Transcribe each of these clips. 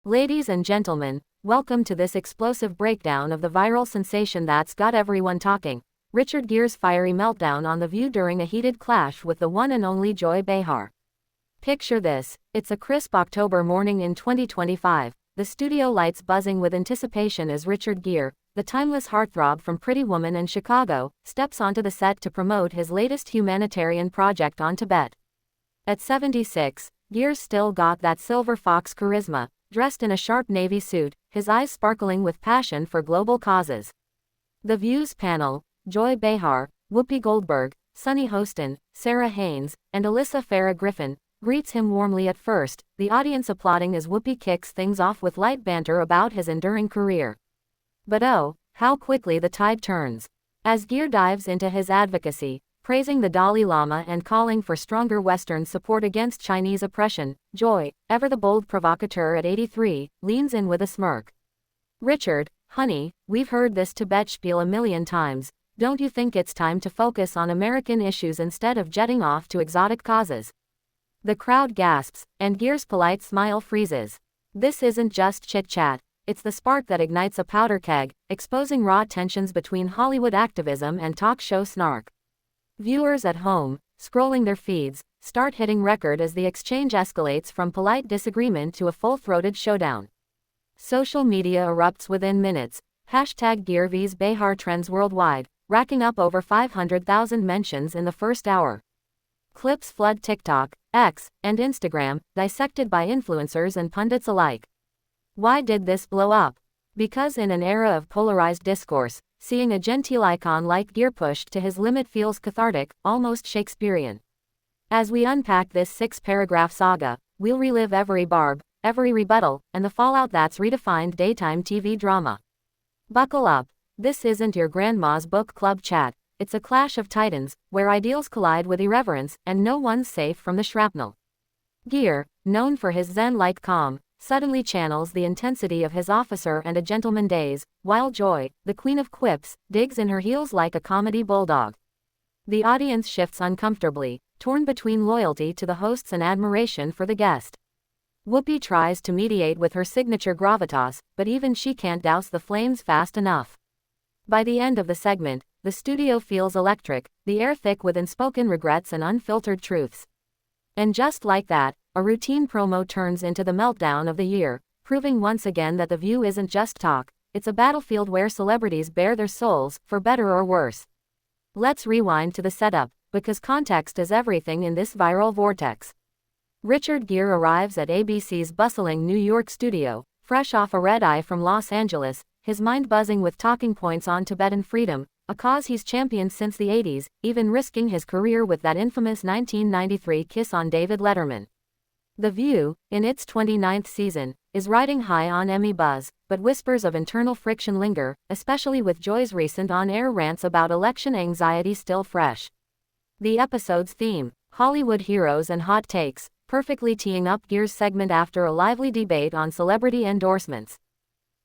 Ladies and gentlemen, welcome to this explosive breakdown of the viral sensation that's got everyone talking. Richard Gere's fiery meltdown on The View during a heated clash with the one and only Joy Behar. Picture this, it's a crisp October morning in 2025, the studio lights buzzing with anticipation as Richard Gere, the timeless heartthrob from Pretty Woman and Chicago, steps onto the set to promote his latest humanitarian project on Tibet. At 76, Gere's still got that silver fox charisma, dressed in a sharp navy suit, his eyes sparkling with passion for global causes. The View's panel, Joy Behar, Whoopi Goldberg, Sunny Hostin, Sarah Haynes, and Alyssa Farah Griffin, greets him warmly at first, the audience applauding as Whoopi kicks things off with light banter about his enduring career. But oh, how quickly the tide turns. As Gere dives into his advocacy, praising the Dalai Lama and calling for stronger Western support against Chinese oppression, Joy, ever the bold provocateur at 83, leans in with a smirk. "Richard, honey, we've heard this Tibet spiel a million times. Don't you think it's time to focus on American issues instead of jetting off to exotic causes?" The crowd gasps, and Gere's polite smile freezes. This isn't just chit-chat, it's the spark that ignites a powder keg, exposing raw tensions between Hollywood activism and talk show snark. Viewers at home, scrolling their feeds, start hitting record as the exchange escalates from polite disagreement to a full-throated showdown. Social media erupts within minutes, #Gere vs Behar trends worldwide, racking up over 500,000 mentions in the first hour. Clips flood TikTok, X, and Instagram, dissected by influencers and pundits alike. Why did this blow up? Because in an era of polarized discourse, seeing a genteel icon like Gere pushed to his limit feels cathartic, almost Shakespearean. As we unpack this 6-paragraph saga, we'll relive every barb, every rebuttal, and the fallout that's redefined daytime TV drama. Buckle up. This isn't your grandma's book club chat. It's a clash of titans, where ideals collide with irreverence, and no one's safe from the shrapnel. Gere, known for his zen-like calm, suddenly channels the intensity of his officer and a gentleman days, while Joy, the queen of quips, digs in her heels like a comedy bulldog. The audience shifts uncomfortably, torn between loyalty to the hosts and admiration for the guest. Whoopi tries to mediate with her signature gravitas, but even she can't douse the flames fast enough. By the end of the segment, the studio feels electric, the air thick with unspoken regrets and unfiltered truths. And just like that, a routine promo turns into the meltdown of the year, proving once again that The View isn't just talk, it's a battlefield where celebrities bare their souls, for better or worse. Let's rewind to the setup, because context is everything in this viral vortex. Richard Gere arrives at ABC's bustling New York studio, fresh off a red-eye from Los Angeles, his mind buzzing with talking points on Tibetan freedom, a cause he's championed since the 80s, even risking his career with that infamous 1993 kiss on David Letterman. The View, in its 29th season, is riding high on Emmy buzz, but whispers of internal friction linger, especially with Joy's recent on-air rants about election anxiety still fresh. The episode's theme, Hollywood heroes and hot takes, perfectly teeing up Gere's segment after a lively debate on celebrity endorsements.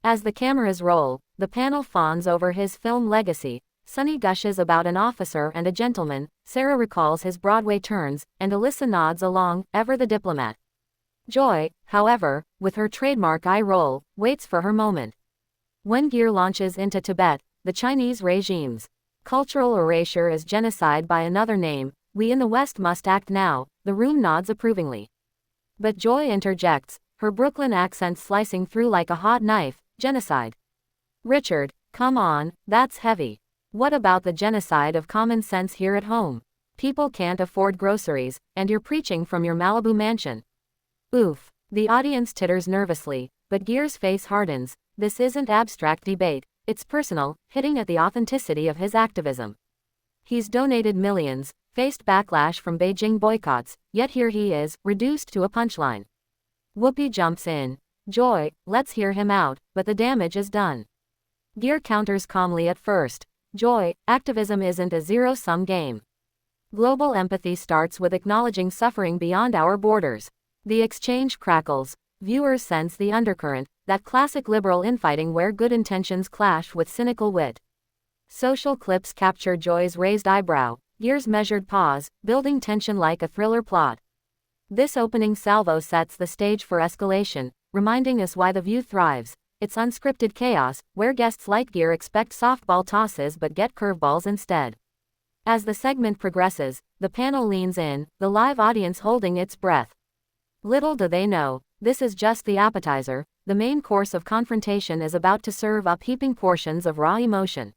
As the cameras roll, the panel fawns over his film legacy. Sunny gushes about an officer and a gentleman, Sarah recalls his Broadway turns, and Alyssa nods along, ever the diplomat. Joy, however, with her trademark eye roll, waits for her moment. When Gere launches into Tibet, the Chinese regime's cultural erasure is genocide by another name, we in the West must act now, the room nods approvingly. But Joy interjects, her Brooklyn accent slicing through like a hot knife, genocide. Richard, come on, that's heavy. What about the genocide of common sense here at home? People can't afford groceries, and you're preaching from your Malibu mansion. Oof. The audience titters nervously, but Gere's face hardens. This isn't abstract debate, it's personal, hitting at the authenticity of his activism. He's donated millions, faced backlash from Beijing boycotts, yet here he is, reduced to a punchline. Whoopi jumps in. Joy, let's hear him out, but the damage is done. Gere counters calmly at first. Joy, activism isn't a zero-sum game. Global empathy starts with acknowledging suffering beyond our borders. The exchange crackles. Viewers sense the undercurrent, that classic liberal infighting where good intentions clash with cynical wit. Social clips capture Joy's raised eyebrow, Gere's measured pause, building tension like a thriller plot. This opening salvo sets the stage for escalation, reminding us why the View thrives. It's unscripted chaos, where guests like Gere expect softball tosses but get curveballs instead. As the segment progresses, the panel leans in, the live audience holding its breath. Little do they know, this is just the appetizer. The main course of confrontation is about to serve up heaping portions of raw emotion.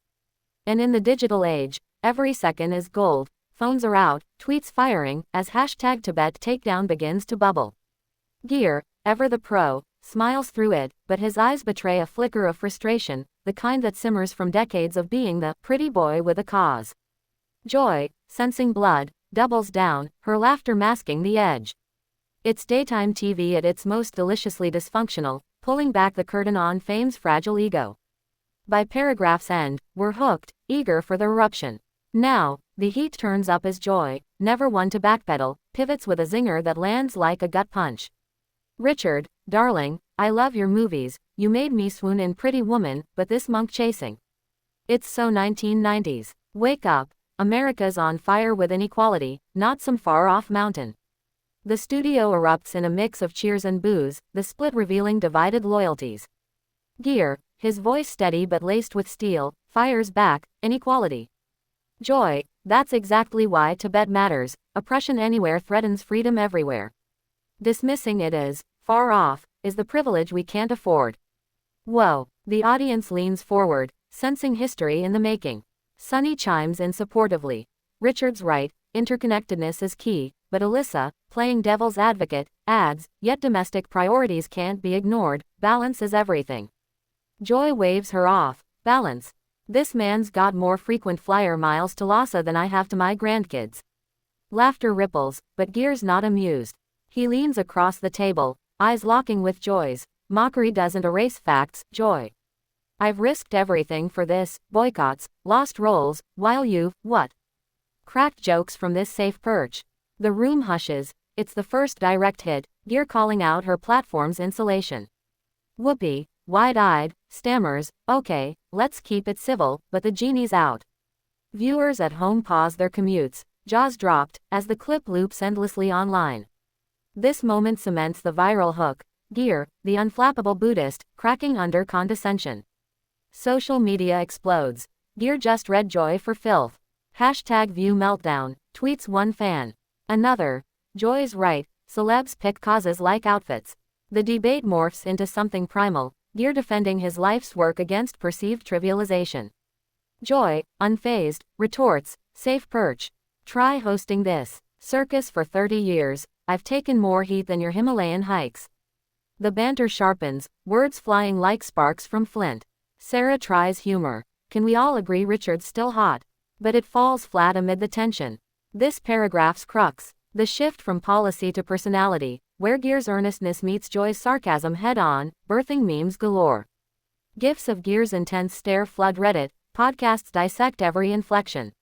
And in the digital age, every second is gold. Phones are out, tweets firing, as hashtag Tibet takedown begins to bubble. Gere, ever the pro, smiles through it, but his eyes betray a flicker of frustration, the kind that simmers from decades of being the pretty boy with a cause. Joy, sensing blood, doubles down, her laughter masking the edge. It's daytime TV at its most deliciously dysfunctional, pulling back the curtain on fame's fragile ego. By paragraph's end, we're hooked, eager for the eruption. Now, the heat turns up as Joy, never one to backpedal, pivots with a zinger that lands like a gut punch. Richard, darling, I love your movies, you made me swoon in Pretty Woman, but this monk chasing. It's so 1990s. Wake up, America's on fire with inequality, not some far-off mountain. The studio erupts in a mix of cheers and boos, the split revealing divided loyalties. Gere, his voice steady but laced with steel, fires back, inequality. Joy, that's exactly why Tibet matters, oppression anywhere threatens freedom everywhere. Dismissing it as far off is the privilege we can't afford. Whoa, the audience leans forward, sensing history in the making. Sunny chimes in supportively. Richard's right, interconnectedness is key, but Alyssa, playing devil's advocate, adds, yet domestic priorities can't be ignored, balance is everything. Joy waves her off, balance. This man's got more frequent flyer miles to Lhasa than I have to my grandkids. Laughter ripples, but Gere's not amused. He leans across the table, eyes locking with Joy's. Mockery doesn't erase facts, Joy. I've risked everything for this, boycotts, lost roles, while you've, what? Cracked jokes from this safe perch. The room hushes, it's the first direct hit, Gere calling out her platform's insulation. Whoopi, wide-eyed, stammers, okay, let's keep it civil, but the genie's out. Viewers at home pause their commutes, jaws dropped, as the clip loops endlessly online. This moment cements the viral hook, Gere, the unflappable Buddhist, cracking under condescension. Social media explodes. Gere just read Joy for filth. Hashtag View Meltdown, tweets one fan. Another, Joy's right, celebs pick causes like outfits. The debate morphs into something primal, Gere defending his life's work against perceived trivialization. Joy, unfazed, retorts, safe perch. Try hosting this circus for 30 years, I've taken more heat than your Himalayan hikes. The banter sharpens, words flying like sparks from flint. Sarah tries humor. Can we all agree Richard's still hot? But it falls flat amid the tension. This paragraph's crux, the shift from policy to personality, where Gere's earnestness meets Joy's sarcasm head-on, birthing memes galore. GIFs of Gere's intense stare flood Reddit, podcasts dissect every inflection.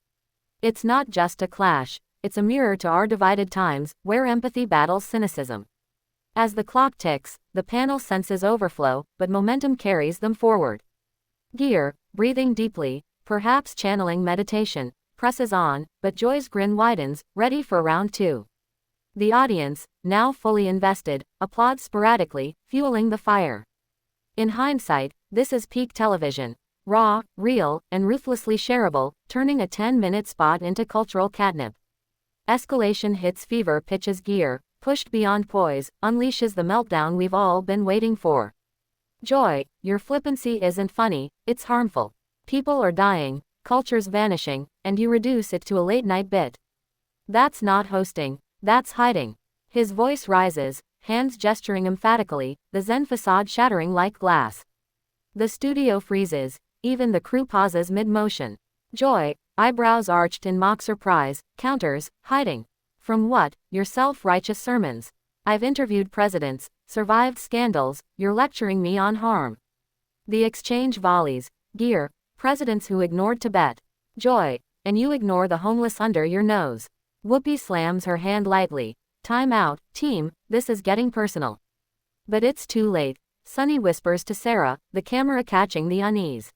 It's not just a clash, it's a mirror to our divided times, where empathy battles cynicism. As the clock ticks, the panel senses overflow, but momentum carries them forward. Gere, breathing deeply, perhaps channeling meditation, presses on, but Joy's grin widens, ready for round two. The audience, now fully invested, applauds sporadically, fueling the fire. In hindsight, this is peak television. Raw, real, and ruthlessly shareable, turning a 10-minute spot into cultural catnip. Escalation hits fever pitch as Gere, pushed beyond poise, unleashes the meltdown we've all been waiting for. Joy, your flippancy isn't funny, it's harmful. People are dying, culture's vanishing, and you reduce it to a late-night bit. That's not hosting, that's hiding. His voice rises, hands gesturing emphatically, the Zen facade shattering like glass. The studio freezes, even the crew pauses mid-motion. Joy, eyebrows arched in mock surprise, counters, hiding. From what? Your self-righteous sermons. I've interviewed presidents, survived scandals, you're lecturing me on harm. The exchange volleys. Gere, presidents who ignored Tibet. Joy, and you ignore the homeless under your nose. Whoopi slams her hand lightly. Time out, team, this is getting personal. But it's too late. Sunny whispers to Sarah, the camera catching the unease.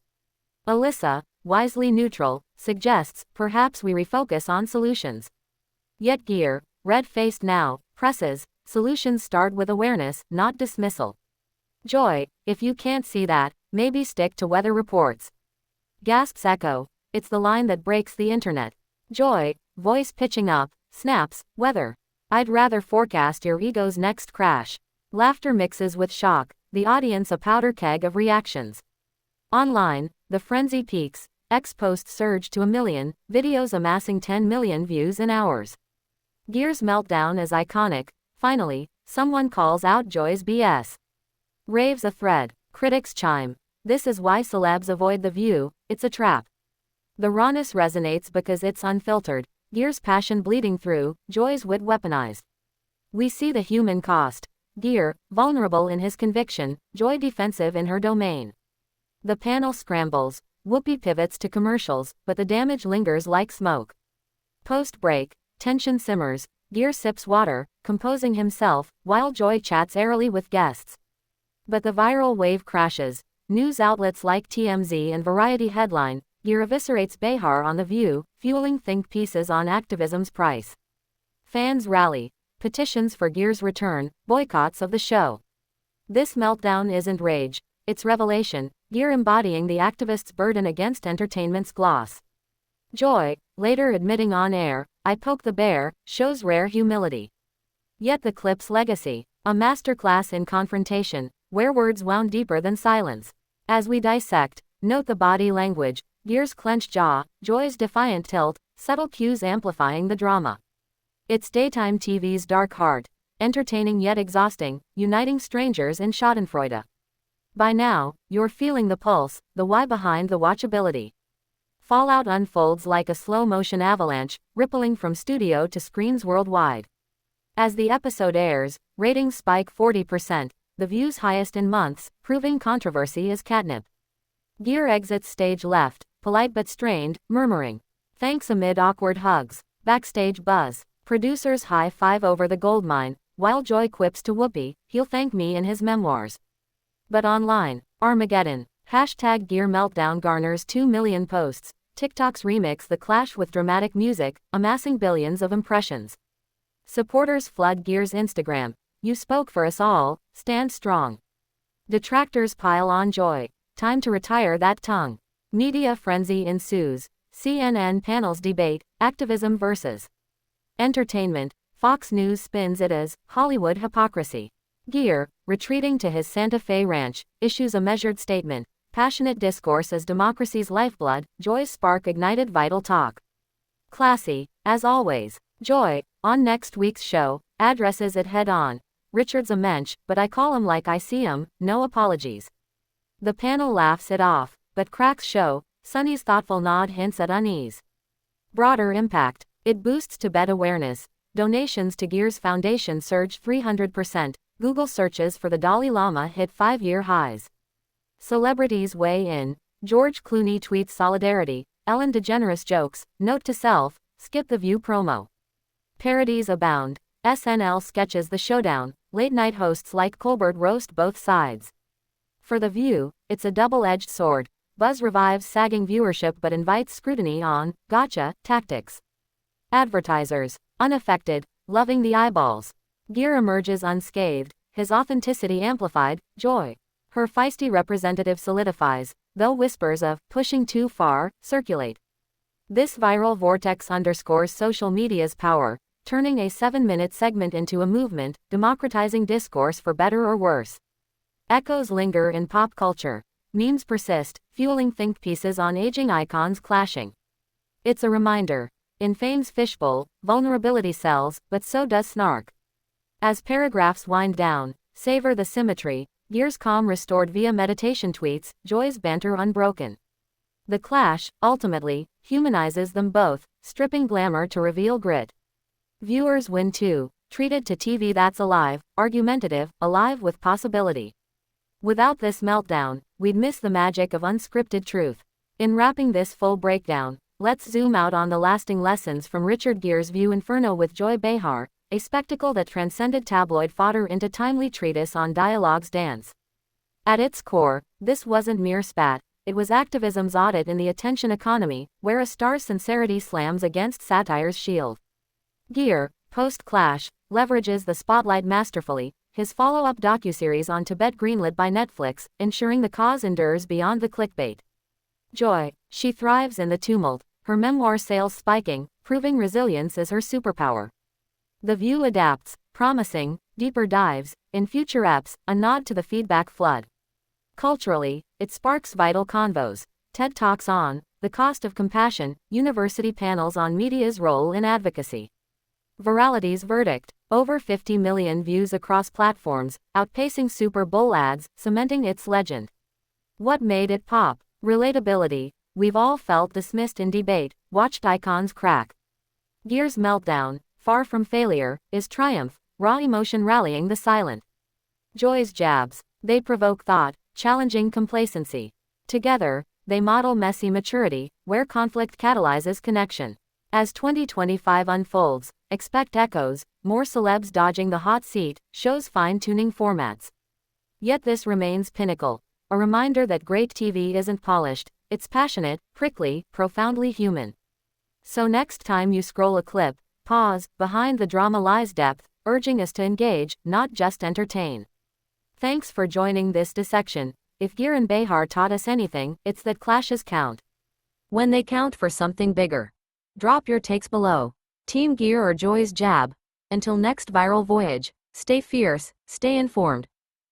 Alyssa, wisely neutral, suggests, perhaps we refocus on solutions. Yet Gere, red-faced now, presses, solutions start with awareness, not dismissal. Joy, if you can't see that, maybe stick to weather reports. Gasps echo. It's the line that breaks the internet. Joy, voice pitching up, snaps, weather. I'd rather forecast your ego's next crash. Laughter mixes with shock, the audience a powder keg of reactions. Online, the frenzy peaks, X posts surge to 1 million, videos amassing 10 million views in hours. Gere's meltdown is iconic. Finally, someone calls out Joy's BS. Raves a thread. Critics chime. This is why celebs avoid The View, it's a trap. The rawness resonates because it's unfiltered, Gere's passion bleeding through, Joy's wit weaponized. We see the human cost. Gere, vulnerable in his conviction, Joy defensive in her domain. The panel scrambles, Whoopi pivots to commercials, but the damage lingers like smoke. Post-break, tension simmers, Gere sips water, composing himself, while Joy chats airily with guests. But the viral wave crashes. News outlets like TMZ and Variety headline, Gere eviscerates Behar on The View, fueling think pieces on activism's price. Fans rally. Petitions for Gere's return, boycotts of the show. This meltdown isn't rage, it's revelation, Gere embodying the activist's burden against entertainment's gloss. Joy, later admitting on air, I poke the bear, shows rare humility. Yet the clip's legacy, a masterclass in confrontation, where words wound deeper than silence. As we dissect, note the body language, Gere's clenched jaw, Joy's defiant tilt, subtle cues amplifying the drama. It's daytime TV's dark heart, entertaining yet exhausting, uniting strangers in schadenfreude. By now, you're feeling the pulse, the why behind the watchability. Fallout unfolds like a slow-motion avalanche, rippling from studio to screens worldwide. As the episode airs, ratings spike 40%, The View's highest in months, proving controversy is catnip. Gere exits stage left, polite but strained, murmuring, thanks amid awkward hugs. Backstage buzz. Producers high-five over the goldmine, while Joy quips to Whoopi, he'll thank me in his memoirs. But online, Armageddon. Hashtag Gere Meltdown garners 2 million posts. TikToks remix the clash with dramatic music, amassing billions of impressions. Supporters flood Gere's Instagram. You spoke for us all, stand strong. Detractors pile on Joy. Time to retire that tongue. Media frenzy ensues. CNN panels debate, activism versus entertainment. Fox News spins it as Hollywood hypocrisy. Gere, retreating to his Santa Fe ranch, issues a measured statement. Passionate discourse as democracy's lifeblood, Joy's spark ignited vital talk. Classy, as always. Joy, on next week's show, addresses it head-on. Richard's a mensch, but I call him like I see him, no apologies. The panel laughs it off, but cracks show. Sunny's thoughtful nod hints at unease. Broader impact. It boosts Tibet awareness. Donations to Gere's foundation surge 300%. Google searches for the Dalai Lama hit 5-year highs. Celebrities weigh in. George Clooney tweets solidarity. Ellen DeGeneres jokes, note to self, skip the View promo. Parodies abound. SNL sketches the showdown. Late-night hosts like Colbert roast both sides. For The View, it's a double-edged sword. Buzz revives sagging viewership but invites scrutiny on gotcha tactics. Advertisers, unaffected, loving the eyeballs. Gere emerges unscathed, his authenticity amplified. Joy, her feisty representative solidifies, though whispers of pushing too far circulate. This viral vortex underscores social media's power, turning a 7-minute segment into a movement, democratizing discourse for better or worse. Echoes linger in pop culture. Memes persist, fueling think pieces on aging icons clashing. It's a reminder. In fame's fishbowl, vulnerability sells, but so does snark. As paragraphs wind down, savor the symmetry. Gere's calm restored via meditation tweets, Joy's banter unbroken. The clash, ultimately, humanizes them both, stripping glamour to reveal grit. Viewers win too, treated to TV that's alive, argumentative, alive with possibility. Without this meltdown, we'd miss the magic of unscripted truth. In wrapping this full breakdown, let's zoom out on the lasting lessons from Richard Gere's View Inferno with Joy Behar, a spectacle that transcended tabloid fodder into timely treatise on dialogue's dance. At its core, this wasn't mere spat, it was activism's audit in the attention economy, where a star's sincerity slams against satire's shield. Gere, post-clash, leverages the spotlight masterfully, his follow-up docuseries on Tibet greenlit by Netflix, ensuring the cause endures beyond the clickbait. Joy, she thrives in the tumult, her memoir sales spiking, proving resilience is her superpower. The View adapts, promising deeper dives in future eps, a nod to the feedback flood. Culturally, it sparks vital convos. TED Talks on the cost of compassion, university panels on media's role in advocacy. Virality's verdict, over 50 million views across platforms, outpacing Super Bowl ads, cementing its legend. What made it pop? Relatability. We've all felt dismissed in debate, watched icons crack. Gere's meltdown, far from failure, is triumph, raw emotion rallying the silent. Joy's jabs, they provoke thought, challenging complacency. Together, they model messy maturity, where conflict catalyzes connection. As 2025 unfolds, expect echoes, more celebs dodging the hot seat, shows fine-tuning formats. Yet this remains pinnacle, a reminder that great TV isn't polished, it's passionate, prickly, profoundly human. So next time you scroll a clip, pause, behind the drama lies depth, urging us to engage, not just entertain. Thanks for joining this dissection. If Gere and Behar taught us anything, it's that clashes count. When they count for something bigger. Drop your takes below. Team Gere or Joy's jab? Until next viral voyage, stay fierce, stay informed.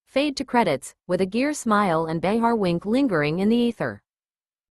Fade to credits, with a Gere smile and Behar wink lingering in the ether.